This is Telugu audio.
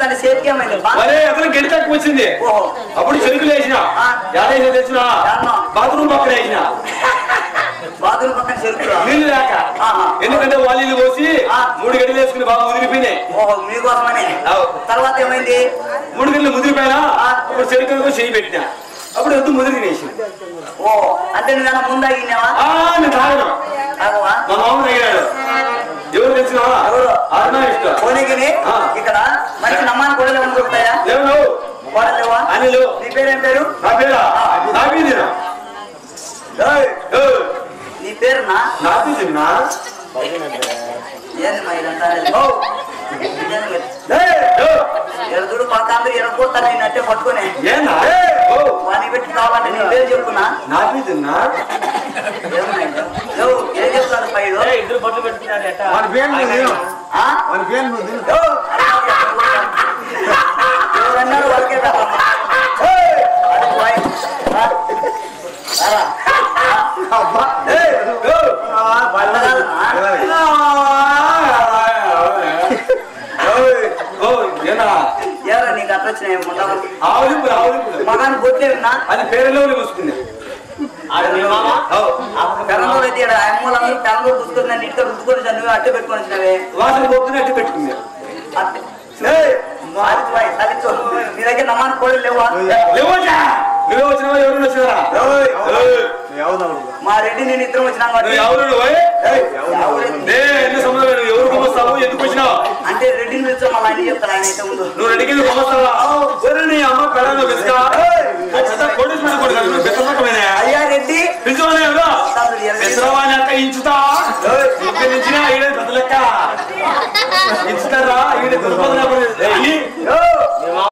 దాని చేతికి ఏమైంది అతను గెలి తక్కువ వచ్చింది అప్పుడు చెరుకులు వేసిన ఎలా తెచ్చిన బాత్రూమ్ పక్కన వేసిన బాత్రూమ్ పక్కన చెరుకు నీళ్ళు లేక ఎందుకంటే వాళ్ళు పోసి 3 గంటలు వేసుకుని బాగా ముదిరిపోయినాయి మీకోసమని తర్వాత ఏమైంది 3 గంటలు ముదిరిపోయినా అప్పుడు చెరుకు చేయి పెట్టినా అప్పుడు ఎందుకు ముదిరి వేసి అంటే నువ్వు ముందు అగినావా నేను తాగను మా మామూలు తగినాడు ఎవరు తెచ్చినావా అరుణా ఇష్టం పోనీకి ఇక్కడ మంచి నమ్మాని కోడలు అనుకుంటాయా లేవు కోడలేవా అనిలు నీ పేరేం పేరు నా పేరా నాబీదినా నీ పేరునా నాబీదినా ఏంది మా ఇదంతా ఎదుడు పక్కందరూ ఎరగొడతారు నేను అట్టే పట్టుకునే వాని పెట్టి కావాలంటే నీ పేరు చెప్పుకున్నా నాబీదినా ఏం చెప్తాను పైడు ఇద్దరు బొట్లు పెట్టుకున్నారు ఎవరన్నారు వాళ్ళకే ఎవరా నీకు అట్లా వచ్చినాయి మగాని బొట్లే ఉన్నా అది పేరులో చూసుకుంది పెరంలో అయితే అమ్మలందరూ పెరంలో పుచ్చుకొని ఇంట్లో రుద్దుకొని నువ్వు అట్టే పెట్టుకొని వచ్చినవే వాసన పోతుంది అట్టే పెట్టుకుంది నీ దగ్గర నమ్మాని కోడలు లేవా నువ్వే వచ్చినావా ఎవరు వచ్చినారా మా రెడ్డి నేను ఇద్దరం వచ్చినాం ఎన్ని సంబంధం ఎవరు కొమ్మస్తావు ఎందుకు వచ్చినావు అంటే రెడ్డిని పిలిచాం మళ్ళీ అన్ని చెప్తాను ఆయన అయితే ముందు నువ్వు రెడ్డికి కొమ్మస్తావా నీ అమ్మ పెడను అయ్యా రెడ్డి పిలిచేవాని అక్క ఇంచుతా ఇంచుతారా ఈడ దుర్పదన